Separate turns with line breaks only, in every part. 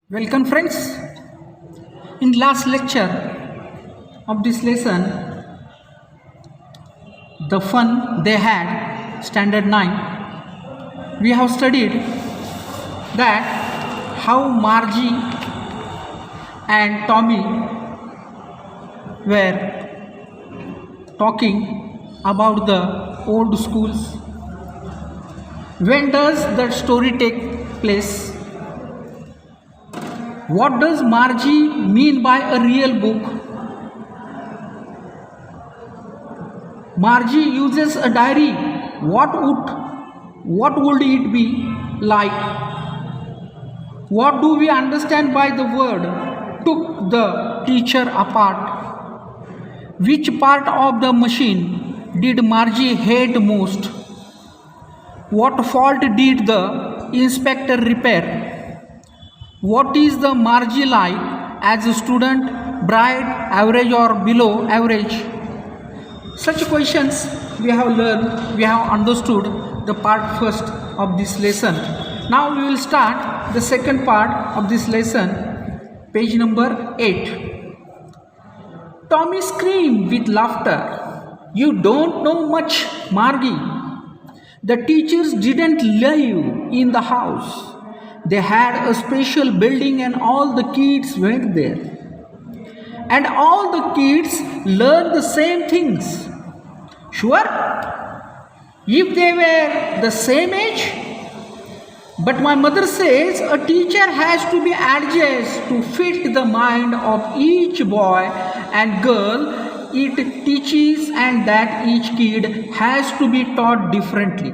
Welcome friends. In last lecture of this lesson, the fun they had, standard 9, we have studied that how Margie and Tommy were talking about the old schools. When does that story take place? What does Margie mean by a real book? Margie uses a diary. What would it be like? What do we understand by the word took the teacher apart? Which part of the machine did Margie hate most? What fault did the inspector repair? What is the Margie like as a student, bright, average or below average? Such questions we have learned, we have understood the part first of this lesson. Now we will start the second part of this lesson, page number 8. Tommy screamed with laughter. You don't know much, Margie. The teachers didn't live in the house. They had a special building and all the kids went there. And all the kids learned the same things. Sure, if they were the same age. But my mother says a teacher has to be adjusted to fit the mind of each boy and girl it teaches, and that each kid has to be taught differently.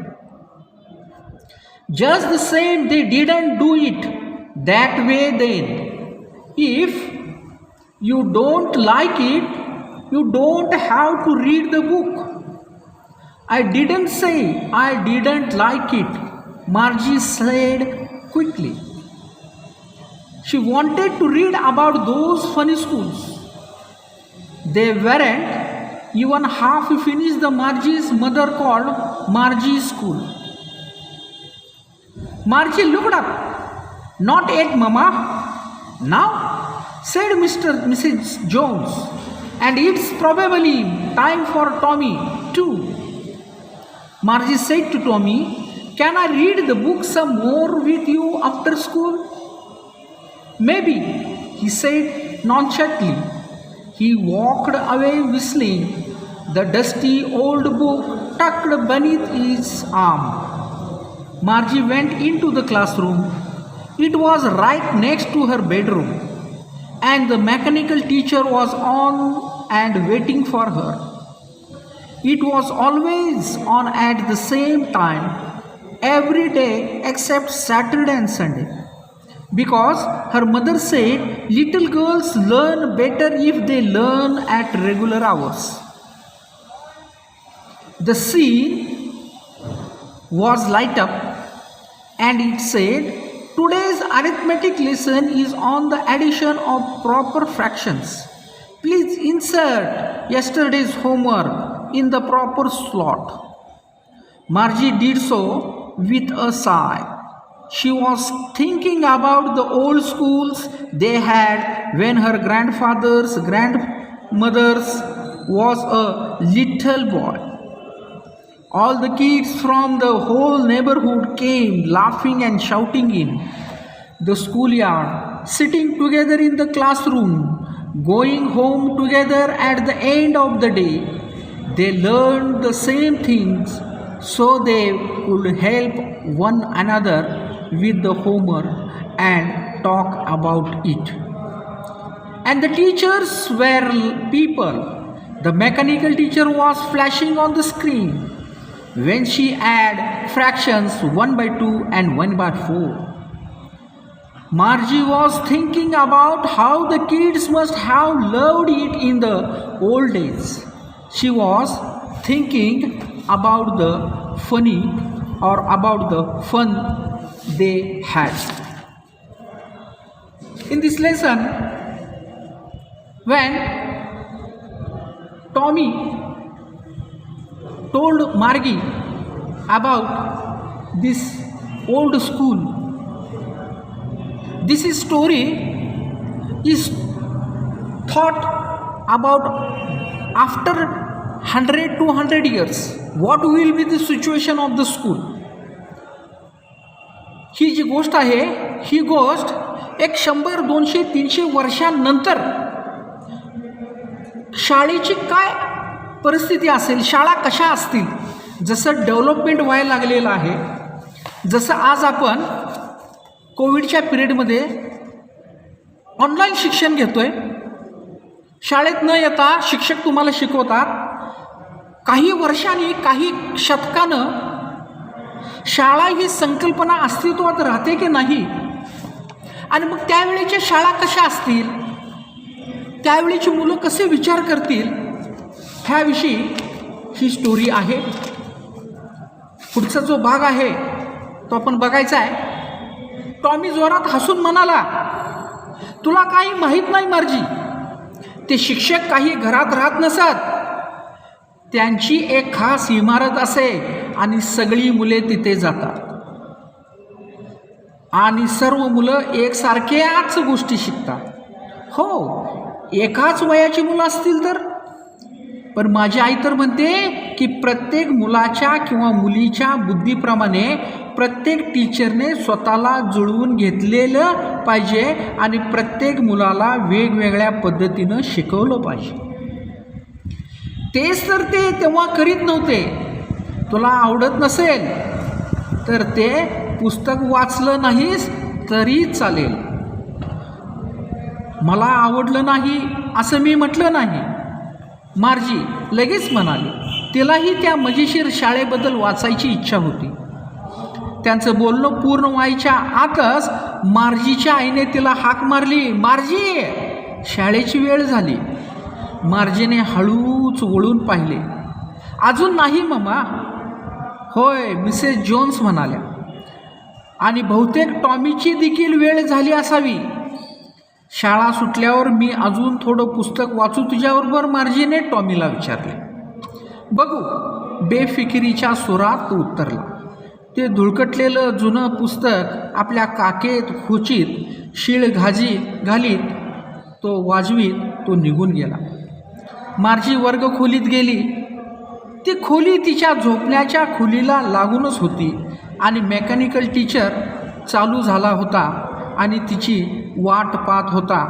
Just the same, they didn't do it that way then. If you don't like it, you don't have to read the book. I didn't say I didn't like it, Margie said quickly. She wanted to read about those funny schools. They weren't even half finished. The Margie's mother called Margie's school. Margie looked up. Not yet, Mama. Now, said Mrs. Jones. And it's probably time for Tommy too. Margie said to Tommy, can I read the book some more with you after school? Maybe, he said nonchalantly. He walked away whistling, the dusty old book tucked beneath his arm. Margie went into the classroom. It was right next to her bedroom, and the mechanical teacher was on and waiting for her. It was always on at the same time, every day except Saturday and Sunday, because her mother said little girls learn better if they learn at regular hours. The scene was light up, and it said, today's arithmetic lesson is on the addition of proper fractions. Please insert yesterday's homework in the proper slot. Margie did so with a sigh. She was thinking about the old schools they had when her grandfather's grandmother's was a little boy. All the kids from the whole neighborhood came laughing and shouting in the schoolyard, sitting together in the classroom, going home together at the end of the day. They learned the same things so they could help one another with the homework and talk about it. And the teachers were people. The mechanical teacher was flashing on the screen when she add fractions 1 by 2 and 1 by 4. Margie was thinking about how the kids must have loved it in the old days. She was thinking about the funny or about the fun they had. In this lesson, when Tommy told Margie about this old school, This story is thought about after 100-200 years. What will be the situation of the school? ही जी गोष्ट आहे, ही गोष्ट एक 100-200-300 वर्षांनंतर शाळेची काय परिस्थिती असेल, शाळा कशा असतील, जसं डेव्हलपमेंट व्हायला लागलेलं आहे, जसं आज आपण कोविडच्या पिरियडमध्ये ऑनलाईन शिक्षण घेतोय, शाळेत न येता शिक्षक तुम्हाला शिकवतात. काही वर्षांनी, काही शतकानं शाळा ही संकल्पना अस्तित्वात राहते की नाही, आणि मग त्यावेळेच्या शाळा कशा असतील, त्यावेळेची मुलं कसे विचार करतील, ह्याविषयी ही स्टोरी आहे. पुढचा जो भाग आहे तो आपण बघायचा आहे. टॉमी जोरात हसून म्हणाला, तुला काही माहीत नाही मार्जी, ते शिक्षक काही घरात राहत नसत, त्यांची एक खास इमारत असे आणि सगळी मुले तिथे जातात आणि सर्व मुलं एकसारख्याच गोष्टी शिकतात. हो, एकाच वयाची मुलं असतील तर, पण माझी आई तर म्हणते की प्रत्येक मुलाच्या किंवा मुलीच्या बुद्धीप्रमाणे प्रत्येक टीचरने स्वतःला जुळवून घेतलेलं पाहिजे आणि प्रत्येक मुलाला वेगवेगळ्या पद्धतीनं शिकवलं पाहिजे. तेच तर ते तेव्हा करीत नव्हते. तुला आवडत नसेल तर ते पुस्तक वाचलं नाहीस तरी चालेल. मला आवडलं नाही असं मी म्हटलं नाही. मार्जी लगेच म्हणाली. तिलाही त्या मजेशीर शाळेबद्दल वाचायची इच्छा होती. त्यांचं बोलणं पूर्ण व्हायच्या आतच मार्जीच्या आईने तिला हाक मारली, मार्जी, शाळेची वेळ झाली. मार्जीने हळूच वळून पाहिले. अजून नाही मम्मा. होय, मिसेस जोन्स म्हणाल्या. आणि बहुतेक टॉमीची देखील वेळ झाली असावी. शाळा सुटल्यावर मी अजून थोडं पुस्तक वाचू तुझ्याबरोबर, मार्जीने टॉमीला विचारले. बघू, बेफिकिरीच्या सुरात तो उत्तरला. ते धुळकटलेलं जुनं पुस्तक आपल्या काकेत खोचीत शीळ घालीत तो वाजवीत तो निघून गेला. मार्जी वर्ग खोलीत गेली. ती खोली तिच्या झोपण्याच्या खोलीला लागूनच होती आणि मेकॅनिकल टीचर चालू झाला होता आणि तिची वाट पाहत होता.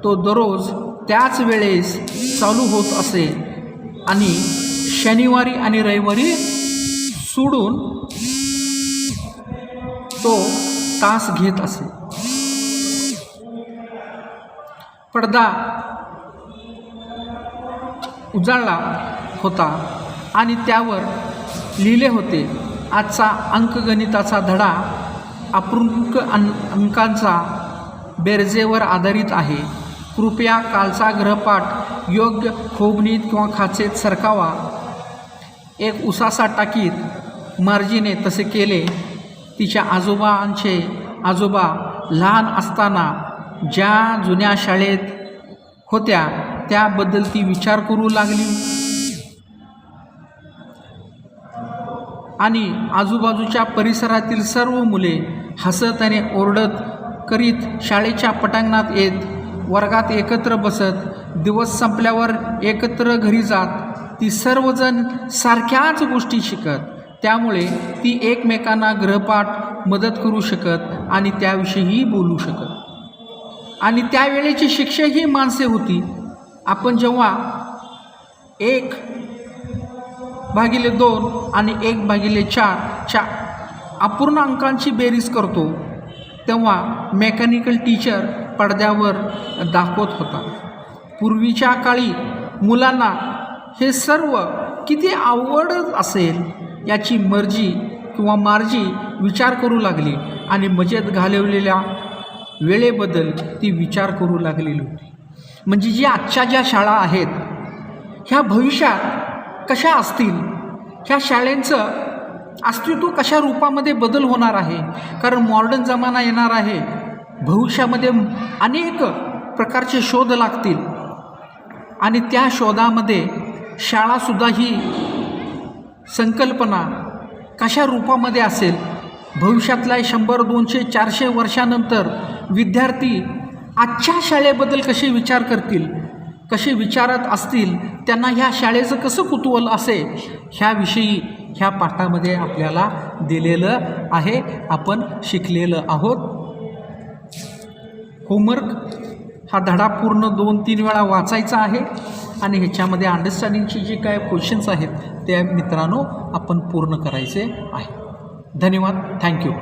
तो दररोज त्याच वेळेस चालू होत असे आणि शनिवारी आणि रविवारी सोडून तो तास घेत असे. पडदा उजाळला होता आणि त्यावर लिहिले होते, आजचा अंकगणिताचा धडा अपूर्णांक अंकांचा बेरजेवर आधारित आहे. कृपया कालचा गृहपाठ योग्य खोबणीत किंवा खाचेत सरकावा. एक उसासा टाकीत मार्जीने तसे केले. तिच्या आजोबा लहान असताना ज्या जुन्या शाळेत होत्या त्याबद्दल ती विचार करू लागली आणि आजूबाजूच्या परिसरातील सर्व मुले हसत आणि ओरडत करीत शाळेच्या पटांगणात येत, वर्गात एकत्र बसत, दिवस संपल्यावर एकत्र घरी जात. ती सर्वजण सारख्याच गोष्टी शिकत. त्यामुळे ती एकमेकांना गृहपाठ मदत करू शकत आणि त्याविषयीही बोलू शकत. आणि त्यावेळेची शिक्षक ही माणसे होती. आपण जेव्हा 1/2 आणि 1/4च्या अपूर्णांकांची बेरीज करतो तेव्हा मेकॅनिकल टीचर पडद्यावर दाखवत होता. पूर्वीच्या काळी मुलांना हे सर्व किती आवडत असेल याची मार्जी विचार करू लागली आणि मजेत घालवलेल्या वेळेबद्दल ती विचार करू लागलेली होती. म्हणजे जी आजच्या ज्या शाळा आहेत ह्या भविष्यात कशा असतील, ह्या शाळेंचं अस्तित्व कशा रूपामध्ये बदल होणार आहे. कारण मॉडर्न जमाना येणार आहे. भविष्यामध्ये अनेक प्रकारचे शोध लागतील आणि त्या शोधामध्ये शाळासुद्धा ही संकल्पना कशा रूपामध्ये असेल भविष्यातल्या 100, 200, 400 वर्षानंतर विद्यार्थी आजच्या शाळेबद्दल कसे विचार करतील, कसे विचारत असतील, त्यांना ह्या शाळेचं कसं कुतूहल असेल, ह्याविषयी ह्या पाठामध्ये आपल्याला दिलेलं आहे, आपण शिकलेलं आहोत. होमवर्क हा धडा पूर्ण 2-3 वेळा वाचायचा आहे आणि ह्याच्यामध्ये अंडरस्टँडिंगची जे काय क्वेश्चन्स आहेत त्या मित्रांनो आपण पूर्ण करायचे आहे. धन्यवाद. थँक्यू.